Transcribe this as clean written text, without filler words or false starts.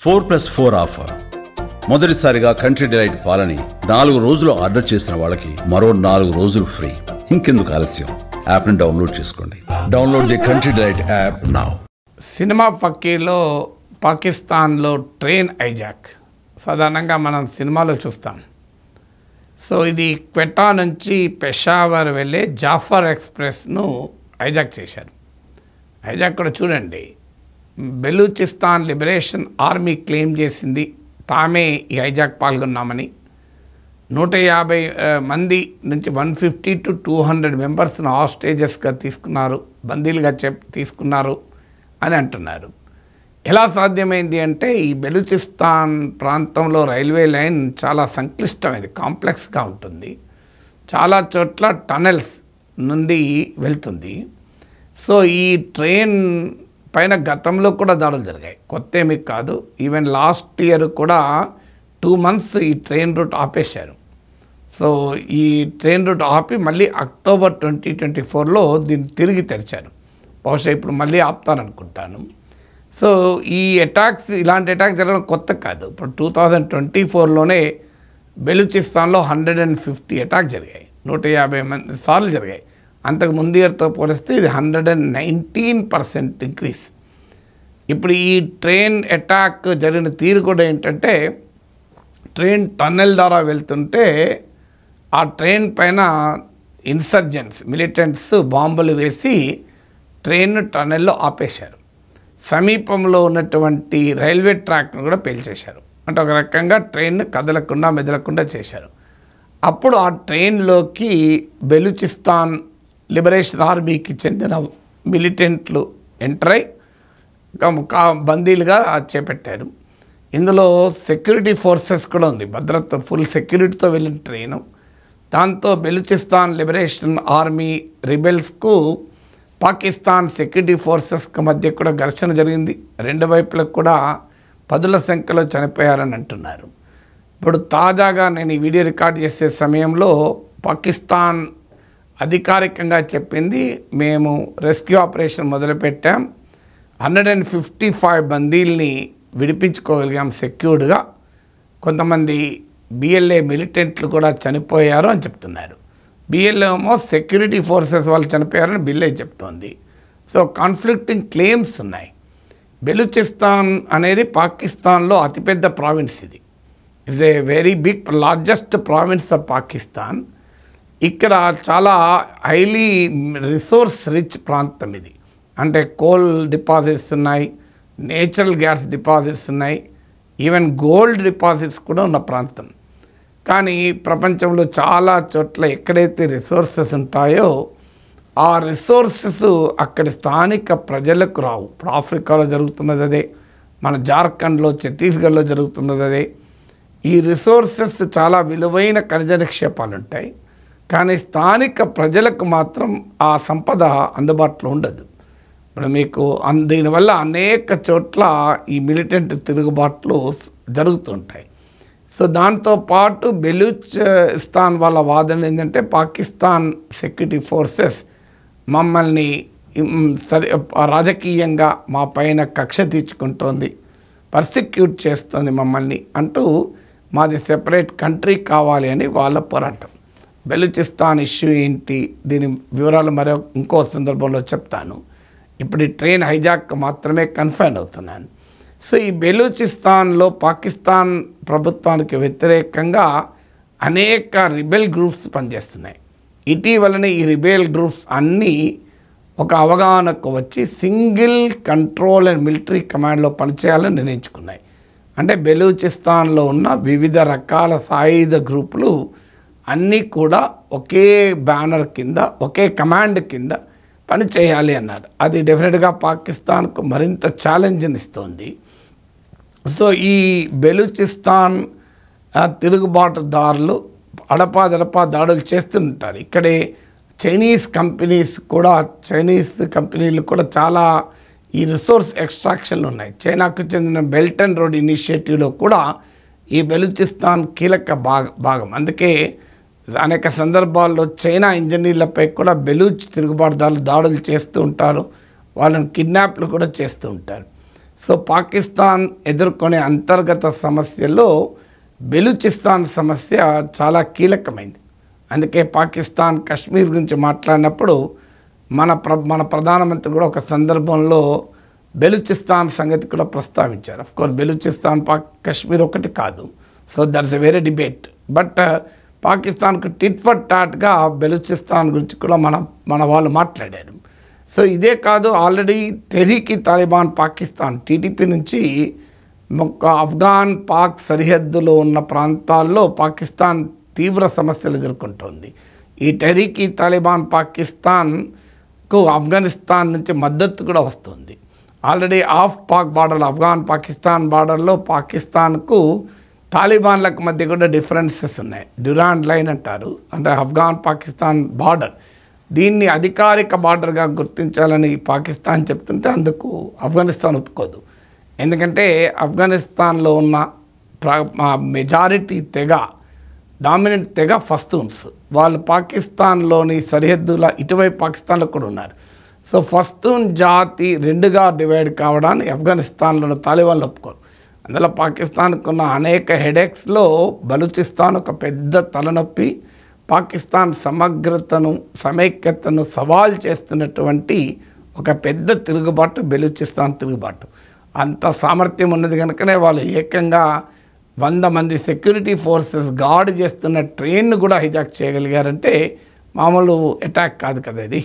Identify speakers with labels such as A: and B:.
A: 4+4 offer. మొదటిసారిగా country delight పాలని 4 రోజులు ఆర్డర్ చేసిన వాళ్ళకి మరో 4 రోజులు ఫ్రీ. ఇంకెందుకు ఆలస్యం, యాప్ని డౌన్లోడ్ చేసుకోండి. Download the Country Delight app now.
B: Cinema ఫకీర్లో పాకిస్తాన్లో ట్రైన్ హైజాక్ సాధారణంగా మనం సినిమాలో చూస్తాం. సో ఇది క్వెటా నుంచి పెషావర్ వెళ్ళే జాఫర్ ఎక్స్ప్రెస్ను హైజాక్ చేశారు. హైజాక్ కూడా చూడండి, బెలూచిస్తాన్ లిబరేషన్ ఆర్మీ క్లెయిమ్ చేసింది తామే ఈ హైజాక్ పాల్గొన్నామని. 150 మంది నుంచి 150 to 200 మెంబర్స్ను హాస్టేజెస్గా తీసుకున్నారు, బందీలుగా తీసుకున్నారు అని అంటున్నారు. ఎలా సాధ్యమైంది అంటే ఈ బెలూచిస్తాన్ ప్రాంతంలో రైల్వే లైన్ చాలా సంక్లిష్టమైనది, కాంప్లెక్స్గా ఉంటుంది. చాలా చోట్ల టనెల్స్ నుండి వెళ్తుంది. సో ఈ ట్రైన్ పైన గతంలో కూడా దాడులు జరిగాయి, కొత్త ఏమీ కాదు. ఈవెన్ లాస్ట్ ఇయర్ కూడా 2 months ఈ ట్రైన్ రూట్ ఆపేశారు. సో ఈ ట్రైన్ రూట్ ఆపి మళ్ళీ అక్టోబర్ 2024లో దీన్ని తిరిగి తెరిచారు. బహుశా ఇప్పుడు మళ్ళీ ఆపుతారనుకుంటాను. సో ఈ అటాక్స్, ఇలాంటి అటాక్ జరగడం కొత్త కాదు. ఇప్పుడు 2024లోనే బెలూచిస్తాన్లో 150 అటాక్ జరిగాయి, 150 సార్లు జరిగాయి. అంతకు ముందు ఇయర్తో పోలిస్తే ఇది 119% ఇంక్రీజ్. ఇప్పుడు ఈ ట్రైన్ అటాక్ జరిగిన తీరు కూడా ఏంటంటే, ట్రైన్ టన్నెల్ ద్వారా వెళ్తుంటే ఆ ట్రైన్ పైన ఇన్సర్జెంట్స్, మిలిటెంట్స్ బాంబులు వేసి ట్రైన్ టన్నెల్లో ఆపేశారు. సమీపంలో ఉన్నటువంటి రైల్వే ట్రాక్ను కూడా పేల్చేశారు. అంటే ఒక రకంగా ట్రైన్ కదలకుండా మెదలకుండా చేశారు. అప్పుడు ఆ ట్రైన్లోకి బెలూచిస్తాన్ లిబరేషన్ ఆర్మీకి చెందిన మిలిటెంట్లు ఎంటర్ అయి బందీలుగా చేపట్టారు. ఇందులో సెక్యూరిటీ ఫోర్సెస్ కూడా ఉంది, భద్రత ఫుల్ సెక్యూరిటీతో వెళ్ళిన ట్రైను. దాంతో బెలూచిస్తాన్ లిబరేషన్ ఆర్మీ రిబెల్స్కు పాకిస్తాన్ సెక్యూరిటీ ఫోర్సెస్కి మధ్య కూడా ఘర్షణ జరిగింది. 2 వైపులకు కూడా 10ల సంఖ్యలో చనిపోయారని అంటున్నారు. ఇప్పుడు తాజాగా నేను ఈ వీడియో రికార్డ్ చేసే సమయంలో పాకిస్తాన్ అధికారికంగా చెప్పింది, మేము రెస్క్యూ ఆపరేషన్ మొదలుపెట్టాం, 155 బందీల్ని విడిపించుకోగలిగాం సెక్యూర్డ్గా, కొంతమంది బిఎల్ఏ మిలిటెంట్లు కూడా చనిపోయారు అని చెప్తున్నారు. బిఎల్ఏ ఏమో సెక్యూరిటీ ఫోర్సెస్ వాళ్ళు చనిపోయారని బిఎల్ఏ చెప్తోంది. సో కాన్ఫ్లిక్టింగ్ క్లెయిమ్స్ ఉన్నాయి. బెలూచిస్తాన్ అనేది పాకిస్తాన్లో అతిపెద్ద ప్రావిన్స్. ఇది it's a very big, largest province of Pakistan. ఇక్కడ చాలా హైలీ రిసోర్స్ రిచ్ ప్రాంతం ఇది. అంటే కోల్ డిపాజిట్స్ ఉన్నాయి, నేచురల్ గ్యాస్ డిపాజిట్స్ ఉన్నాయి, ఈవెన్ గోల్డ్ డిపాజిట్స్ కూడా ఉన్న ప్రాంతం. కానీ ప్రపంచంలో చాలా చోట్ల ఎక్కడైతే రిసోర్సెస్ ఉంటాయో ఆ రిసోర్సెస్ అక్కడి స్థానిక ప్రజలకు రావు. ఇప్పుడు ఆఫ్రికాలో జరుగుతున్నది అదే, మన జార్ఖండ్లో, ఛత్తీస్గఢ్లో జరుగుతున్నది అదే. ఈ రిసోర్సెస్ చాలా విలువైన ఖనిజ నిక్షేపాలు ఉంటాయి, కానీ స్థానిక ప్రజలకు మాత్రం ఆ సంపద అందుబాటులో ఉండదు. ఇప్పుడు మీకు దీనివల్ల అనేక చోట్ల ఈ మిలిటెంట్ తిరుగుబాట్లు జరుగుతుంటాయి. సో దాంతోపాటు బెలూచిస్తాన్ వాళ్ళ వాదన ఏంటంటే, పాకిస్తాన్ సెక్యూరిటీ ఫోర్సెస్ మమ్మల్ని రాజకీయంగా మా పైన కక్ష తీర్చుకుంటోంది, పర్సిక్యూట్ చేస్తుంది మమ్మల్ని అంటూ, మాది సెపరేట్ కంట్రీ కావాలి అని వాళ్ళ పోరాటం. బెలూచిస్తాన్ ఇష్యూ ఏంటి, దీని వివరాలు మరో ఇంకో సందర్భంలో చెప్తాను. ఇప్పుడు ఈ ట్రైన్ హైజాక్ మాత్రమే కన్ఫైన్ అవుతున్నాను. సో ఈ బెలూచిస్తాన్లో పాకిస్తాన్ ప్రభుత్వానికి వ్యతిరేకంగా అనేక రిబెల్ గ్రూప్స్ పనిచేస్తున్నాయి. ఇటీవలనే ఈ రిబెల్ గ్రూప్స్ అన్నీ ఒక అవగాహనకు వచ్చి సింగిల్ కంట్రోల్ అండ్ మిలిటరీ కమాండ్లో పనిచేయాలని నిర్ణయించుకున్నాయి. అంటే బెలూచిస్తాన్లో ఉన్న వివిధ రకాల సాయుధ గ్రూపులు అన్నీ కూడా ఒకే బ్యానర్ కింద, ఒకే కమాండ్ కింద పని చేయాలి అన్నారు. అది డెఫినెట్గా పాకిస్తాన్కు మరింత ఛాలెంజ్ని ఇస్తుంది. సో ఈ బెలూచిస్తాన్ తిరుగుబాటుదారులు అడపాదడపా దాడులు చేస్తుంటారు. ఇక్కడే చైనీస్ కంపెనీలు కూడా చాలా ఈ రిసోర్స్ ఎక్స్ట్రాక్షన్లు ఉన్నాయి. చైనాకు చెందిన బెల్ట్ అండ్ రోడ్ ఇనిషియేటివ్లో కూడా ఈ బెలూచిస్తాన్ కీలక భాగం. అందుకే అనేక సందర్భాల్లో చైనా ఇంజనీర్లపై కూడా బెలూచ్ తిరుగుబాటుదారులు దాడులు చేస్తూ ఉంటారు, వాళ్ళని కిడ్నాప్లు కూడా చేస్తూ ఉంటారు. సో పాకిస్తాన్ ఎదుర్కొనే అంతర్గత సమస్యల్లో బెలూచిస్తాన్ సమస్య చాలా కీలకమైంది. అందుకే పాకిస్తాన్ కశ్మీర్ గురించి మాట్లాడినప్పుడు మన ప్రధానమంత్రి కూడా ఒక సందర్భంలో బెలూచిస్తాన్ సంగతి కూడా ప్రస్తావించారు. అఫ్కోర్స్ బెలూచిస్తాన్ కశ్మీర్ ఒకటి కాదు. So that's a very debate. But పాకిస్తాన్కు టిట్ ఫర్ టాట్గా బెలూచిస్తాన్ గురించి కూడా మన వాళ్ళు మాట్లాడారు. సో ఇదే కాదు, already Tehreek Taliban Pakistan TDP నుంచి ఆఫ్ఘాన్ పాక్ సరిహద్దులో ఉన్న ప్రాంతాల్లో పాకిస్తాన్ తీవ్ర సమస్యలు ఎదుర్కొంటోంది. ఈ తెహ్రీక్ తాలిబాన్ పాకిస్తాన్కు ఆఫ్ఘనిస్తాన్ నుంచి మద్దతు కూడా వస్తుంది. ఆల్రెడీ పాక్ బార్డర్లో ఆఫ్ఘాన్ పాకిస్తాన్ బార్డర్లో పాకిస్తాన్కు తాలిబాన్లకు మధ్య కూడా డిఫరెన్సెస్ ఉన్నాయి. డ్యూరాండ్ లైన్ అంటారు, అంటే ఆఫ్ఘాన్ పాకిస్తాన్ బార్డర్. దీన్ని అధికారిక బార్డర్గా గుర్తించాలని పాకిస్తాన్ చెప్తుంటే అందుకు ఆఫ్ఘనిస్తాన్ ఒప్పుకోదు. ఎందుకంటే ఆఫ్ఘనిస్తాన్లో ఉన్న మెజారిటీ తెగ, డామినెంట్ తెగ పష్తూన్స్. వాళ్ళు పాకిస్తాన్లోని సరిహద్దుల ఇటువైపు పాకిస్తాన్లో కూడా ఉన్నారు. సో పష్తూన్ జాతి రెండుగా డివైడ్ కావడాన్ని ఆఫ్ఘనిస్తాన్లో తాలిబాన్లు ఒప్పుకోరు. అందులో పాకిస్తాన్కు ఉన్న అనేక హెడేక్స్లో బలూచిస్తాన్ ఒక పెద్ద తలనొప్పి. పాకిస్తాన్ సమగ్రతను, సమైక్యతను సవాల్ చేస్తున్నటువంటి ఒక పెద్ద తిరుగుబాటు బెలూచిస్తాన్ తిరుగుబాటు. అంత సామర్థ్యం ఉన్నది కనుకనే వాళ్ళు ఏకంగా 100 మంది సెక్యూరిటీ ఫోర్సెస్ గార్డ్ చేస్తున్న ట్రైన్ను కూడా హైజాక్ చేయగలిగారంటే మామూలు అటాక్ కాదు కదా ఇది.